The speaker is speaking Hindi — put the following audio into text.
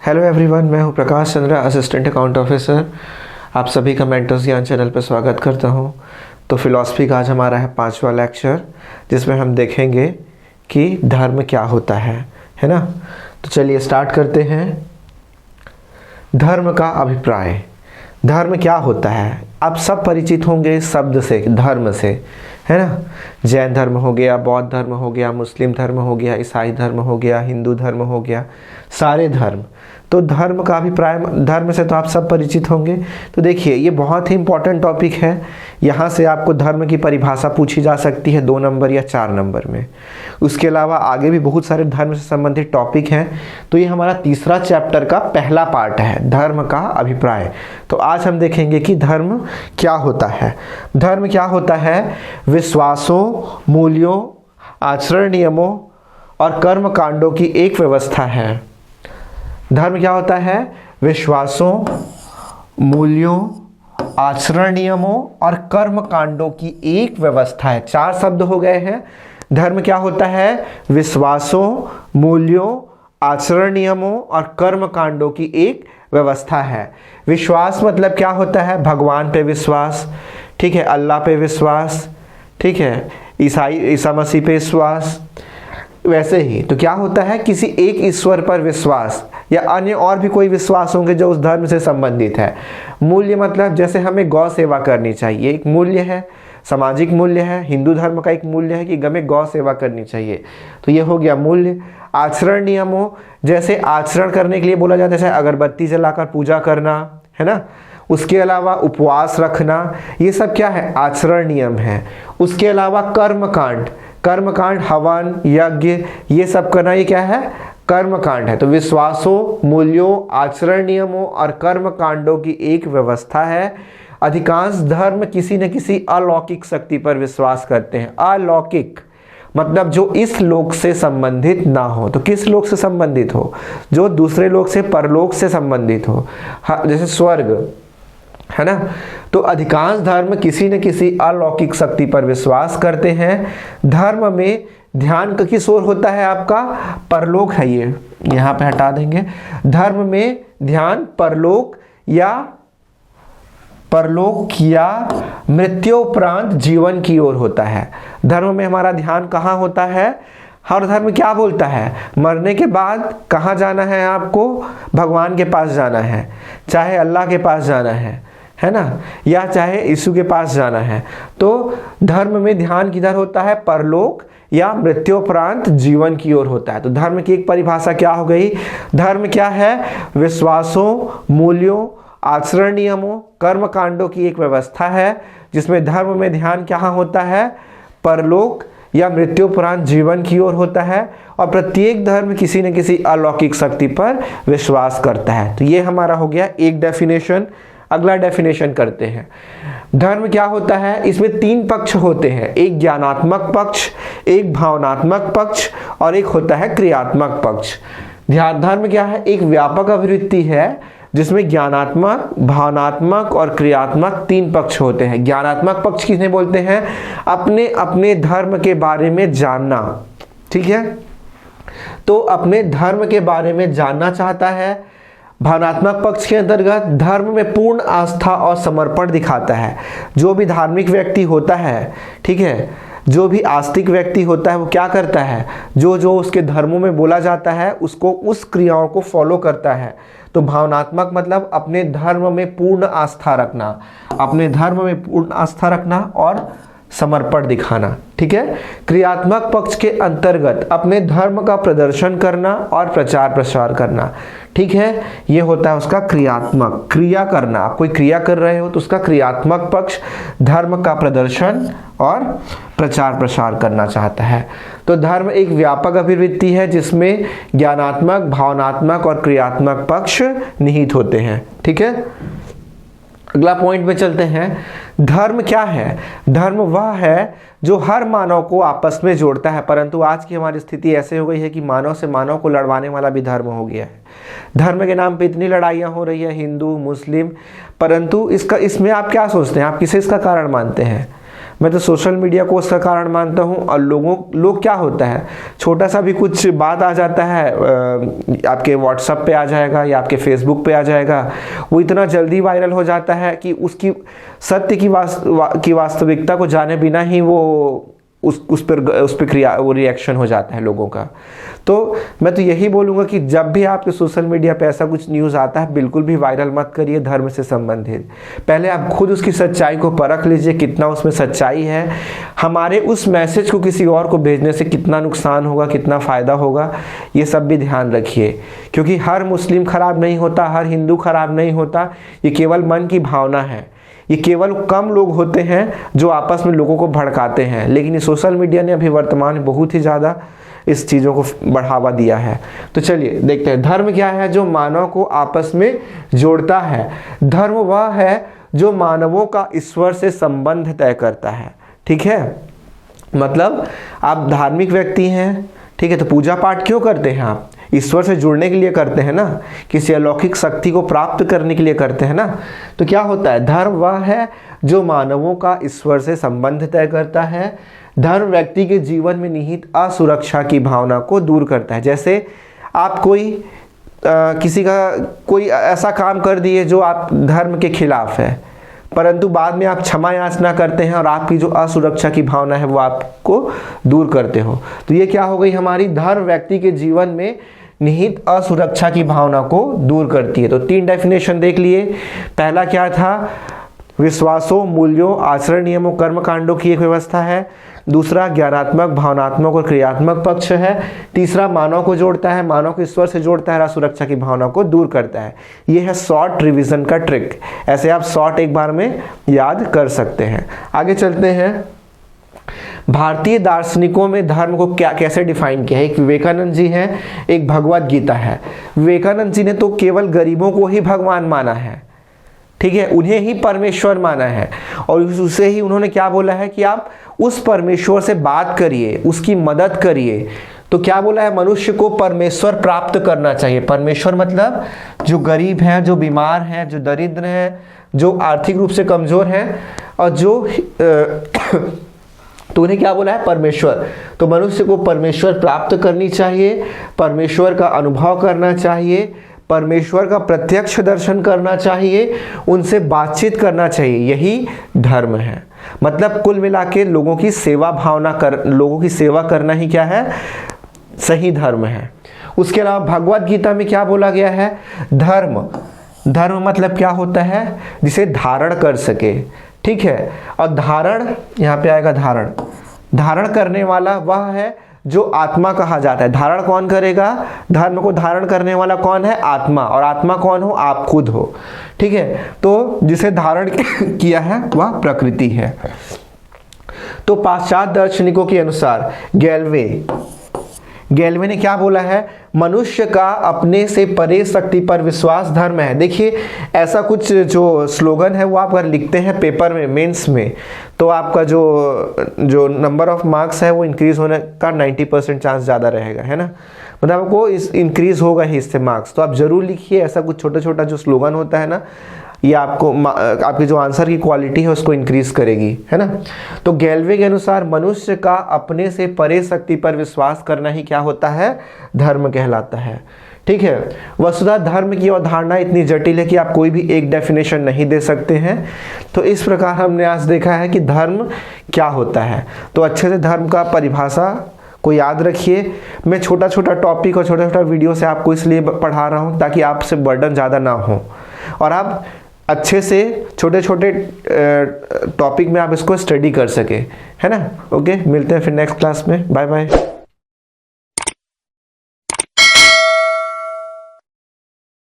हेलो एवरीवन, मैं हूं Prakash Chandra, assistant account officer. आप सभी का मेंटर्स ज्ञान चैनल पर स्वागत करता हूं। तो फिलॉसफी का आज हमारा है 5वां लेक्चर, जिसमें हम देखेंगे कि धर्म क्या होता है ना। तो चलिए स्टार्ट करते हैं। धर्म का अभिप्राय। धर्म क्या होता है? आप सब परिचित होंगे इस शब्द से, धर्म से, है ना। जैन धर्म हो गया, बौद्ध धर्म हो गया, मुस्लिम धर्म हो गया, ईसाई धर्म हो गया, हिंदू धर्म हो गया, सारे धर्म। तो धर्म का अभिप्राय, धर्म से तो आप सब परिचित होंगे। तो देखिए, ये बहुत ही इंपॉर्टेंट टॉपिक है। यहाँ से आपको धर्म की परिभाषा पूछी जा सकती है 2 नंबर या 4 नंबर में। उसके अलावा आगे भी बहुत सारे धर्म से संबंधित टॉपिक हैं। तो ये हमारा तीसरा चैप्टर का पहला पार्ट है, धर्म का अभिप्राय। तो आज हम देखेंगे कि धर्म क्या होता है। धर्म क्या होता है? विश्वासों, मूल्यों, आचरण नियमों और कर्म कांडों की एक व्यवस्था है। धर्म क्या होता है? विश्वासों, मूल्यों, आचरण नियमों और कर्म कांडों की एक व्यवस्था है। 4 शब्द हो गए हैं। धर्म क्या होता है? विश्वासों, मूल्यों, आचरण नियमों और कर्म कांडों की एक व्यवस्था है। विश्वास मतलब क्या होता है? भगवान पे विश्वास, ठीक है, अल्लाह पे विश्वास, ठीक है, ईसा मसीह पे विश्वास। वैसे ही तो क्या होता है? किसी एक ईश्वर पर विश्वास या अन्य और भी कोई विश्वास होंगे जो उस धर्म से संबंधित है। मूल्य मतलब जैसे हमें गौ सेवा करनी चाहिए, एक मूल्य है, सामाजिक मूल्य है। हिंदू धर्म का एक मूल्य है कि हमें गौ सेवा करनी चाहिए, तो ये हो गया मूल्य। आचरण नियमों, जैसे आचरण करने के लिए बोला जाता है, जैसे अगरबत्ती जलाकर पूजा करना, है ना। उसके अलावा उपवास रखना, ये सब क्या है? आचरण नियम है। उसके अलावा कर्मकांड, कर्मकांड, हवन, यज्ञ, ये सब करना, ये क्या है? कर्मकांड है। तो विश्वासों, मूल्यों, आचरण नियमों और कर्म कांडों की एक व्यवस्था है। अधिकांश धर्म किसी न किसी अलौकिक शक्ति पर विश्वास करते हैं। अलौकिक मतलब जो इस लोक से संबंधित ना हो। तो किस लोक से संबंधित हो? जो दूसरे लोक से, परलोक से संबंधित हो, जैसे स्वर्ग, है ना। तो अधिकांश धर्म किसी न किसी अलौकिक शक्ति पर विश्वास करते हैं। धर्म में ध्यान किस ओर होता है? आपका परलोक है, ये यहाँ पे हटा देंगे। धर्म में ध्यान परलोक या मृत्योपरांत जीवन की ओर होता है। धर्म में हमारा ध्यान कहाँ होता है? हर धर्म क्या बोलता है? मरने के बाद कहाँ जाना है आपको? भगवान के पास जाना है, चाहे अल्लाह के पास जाना है ना, या चाहे यीशु के पास जाना है। तो धर्म में ध्यान किधर होता है? परलोक या मृत्योपरांत जीवन की ओर होता है। तो धर्म की एक परिभाषा क्या हो गई? धर्म क्या है? विश्वासों, मूल्यों, आचरण नियमों, कर्म कांडों की एक व्यवस्था है, जिसमें धर्म में ध्यान क्या होता है? परलोक या मृत्योपरांत जीवन की ओर होता है। और प्रत्येक धर्म किसी न किसी अलौकिक शक्ति पर विश्वास करता है। तो ये हमारा हो गया एक डेफिनेशन। अगला डेफिनेशन करते हैं। धर्म क्या होता है? इसमें 3 पक्ष होते हैं, एक ज्ञानात्मक पक्ष, एक भावनात्मक पक्ष और एक होता है क्रियात्मक पक्ष। धर्म क्या है? एक व्यापक अभिवृत्ति है जिसमें ज्ञानात्मक, भावनात्मक और क्रियात्मक 3 पक्ष होते हैं। ज्ञानात्मक पक्ष किसे बोलते हैं? अपने अपने धर्म के बारे में जानना, ठीक है। तो अपने धर्म के बारे में जानना चाहता है। भावनात्मक पक्ष के अंतर्गत धर्म में पूर्ण आस्था और समर्पण दिखाता है। जो भी धार्मिक व्यक्ति होता है, ठीक है, जो भी आस्तिक व्यक्ति होता है, वो क्या करता है? जो जो उसके धर्मों में बोला जाता है उसको, उस क्रियाओं को फॉलो करता है। तो भावनात्मक मतलब अपने धर्म में पूर्ण आस्था रखना, अपने धर्म में पूर्ण आस्था रखना और समर्पण दिखाना, ठीक है। क्रियात्मक पक्ष के अंतर्गत अपने धर्म का प्रदर्शन करना और प्रचार प्रसार करना, ठीक है। ये होता है उसका क्रियात्मक, क्रिया करना। आप कोई क्रिया कर रहे हो तो उसका क्रियात्मक पक्ष धर्म का प्रदर्शन और प्रचार प्रसार करना चाहता है। तो धर्म एक व्यापक अभिवृत्ति है जिसमें ज्ञानात्मक, भावनात्मक और क्रियात्मक पक्ष निहित होते हैं, ठीक है। अगला पॉइंट पे चलते हैं। धर्म क्या है? धर्म वह है जो हर मानव को आपस में जोड़ता है, परंतु आज की हमारी स्थिति ऐसे हो गई है कि मानव से मानव को लड़वाने वाला भी धर्म हो गया है। धर्म के नाम पे इतनी लड़ाइयाँ हो रही है, हिंदू मुस्लिम, परंतु इसमें आप क्या सोचते हैं? आप किसे इसका कारण मानते हैं? मैं तो सोशल मीडिया को उसका कारण मानता हूँ। और लोग क्या होता है, छोटा सा भी कुछ बात आ जाता है, आपके व्हाट्सएप पे आ जाएगा या आपके फेसबुक पे आ जाएगा, वो इतना जल्दी वायरल हो जाता है कि उसकी सत्य की वास्तविकता को जाने बिना ही वो उस पर वो रिएक्शन हो जाता है लोगों का। तो मैं तो यही बोलूँगा कि जब भी आपके सोशल मीडिया पे ऐसा कुछ न्यूज़ आता है, बिल्कुल भी वायरल मत करिए धर्म से संबंधित। पहले आप खुद उसकी सच्चाई को परख लीजिए, कितना उसमें सच्चाई है, हमारे उस मैसेज को किसी और को भेजने से कितना नुकसान होगा, कितना फ़ायदा होगा, ये सब भी ध्यान रखिए। क्योंकि हर मुस्लिम खराब नहीं होता, हर हिंदू खराब नहीं होता, ये केवल मन की भावना है। ये केवल कम लोग होते हैं जो आपस में लोगों को भड़काते हैं, लेकिन ये सोशल मीडिया ने अभी वर्तमान में बहुत ही ज़्यादा इस चीज़ों को बढ़ावा दिया है। तो चलिए देखते हैं, धर्म क्या है जो मानव को आपस में जोड़ता है। धर्म वह है जो मानवों का ईश्वर से संबंध तय करता है। ठीक है, मतलब आप धार्मिक व्यक्ति हैं, ठीक है, तो पूजा पाठ क्यों करते हैं? आप ईश्वर से जुड़ने के लिए करते हैं ना, किसी अलौकिक शक्ति को प्राप्त करने के लिए करते हैं ना। तो क्या होता है, धर्म वह है जो मानवों का ईश्वर से संबंध तय करता है। धर्म व्यक्ति के जीवन में निहित असुरक्षा की भावना को दूर करता है। जैसे आप किसी का कोई ऐसा काम कर दिए जो आप धर्म के खिलाफ है, परंतु बाद में आप क्षमा याचना करते हैं और आपकी जो असुरक्षा की भावना है वो आपको दूर करते हो। तो ये क्या हो गई, हमारी धर्म व्यक्ति के जीवन में निहित असुरक्षा की भावना को दूर करती है। तो 3 डेफिनेशन देख लिए। पहला क्या था, विश्वासों, मूल्यों, आचरण नियमों, कर्म कांडों की एक व्यवस्था है। दूसरा ज्ञानात्मक, भावनात्मक और क्रियात्मक पक्ष है। तीसरा मानव को जोड़ता है, मानव को ईश्वर से जोड़ता है, असुरक्षा की भावना को दूर करता है। ये है शॉर्ट रिवीजन का ट्रिक। ऐसे आप शॉर्ट एक बार में याद कर सकते हैं। आगे चलते हैं, भारतीय दार्शनिकों में धर्म को कैसे डिफाइन किया है। एक विवेकानंद जी हैं, एक भगवत गीता है। विवेकानंद जी ने तो केवल गरीबों को ही भगवान माना है, ठीक है, उन्हें ही परमेश्वर माना है। और उसे ही उन्होंने क्या बोला है कि आप उस परमेश्वर से बात करिए, उसकी मदद करिए। तो क्या बोला है, मनुष्य को परमेश्वर प्राप्त करना चाहिए। परमेश्वर मतलब जो गरीब हैं, जो बीमार हैं, जो दरिद्र हैं, जो आर्थिक रूप से कमजोर हैं और जो तो उन्हें क्या बोला है, परमेश्वर। तो मनुष्य को परमेश्वर प्राप्त करनी चाहिए, परमेश्वर का अनुभव करना चाहिए, परमेश्वर का प्रत्यक्ष दर्शन करना चाहिए, उनसे बातचीत करना चाहिए। यही धर्म है। मतलब कुल मिला के लोगों की सेवा करना ही क्या है, सही धर्म है। उसके अलावा भगवत गीता में क्या बोला गया है, धर्म मतलब क्या होता है, जिसे धारण कर सके। ठीक है, और धारण यहाँ पे आएगा, धारण करने वाला वह है जो आत्मा कहा जाता है। धारण कौन करेगा, धर्म को धारण करने वाला कौन है, आत्मा। और आत्मा कौन हो, आप खुद हो। ठीक है, तो जिसे धारण किया है वह प्रकृति है। तो पाश्चात्य दार्शनिकों के अनुसार गैल्वे ने क्या बोला है, मनुष्य का अपने से परे शक्ति पर विश्वास धर्म है। देखिए, ऐसा कुछ जो स्लोगन है वो आप अगर लिखते हैं पेपर में, मेंस में, तो आपका जो नंबर ऑफ मार्क्स है वो इंक्रीज होने का 90% चांस ज़्यादा रहेगा, है ना। मतलब आपको इंक्रीज होगा ही इससे मार्क्स। तो आप जरूर लिखिए, ऐसा कुछ छोटा छोटा जो स्लोगन होता है ना, ये आपकी जो आंसर की क्वालिटी है उसको इंक्रीज करेगी, है ना। तो गैल्वे के अनुसार मनुष्य का अपने से परे शक्ति पर विश्वास करना ही क्या होता है, धर्म कहलाता है। ठीक है, वस्तुतः धर्म की अवधारणा इतनी जटिल है कि आप कोई भी एक डेफिनेशन नहीं दे सकते हैं। तो इस प्रकार हमने आज देखा है कि धर्म क्या होता है। तो अच्छे से धर्म का परिभाषा को याद रखिए। मैं छोटा छोटा टॉपिक और छोटा छोटा वीडियो से आपको इसलिए पढ़ा रहा हूँ ताकि आपसे बर्डन ज़्यादा ना हो और आप अच्छे से छोटे छोटे टॉपिक में आप इसको स्टडी कर सके, है ना। ओके, मिलते हैं फिर नेक्स्ट क्लास में। Bye bye.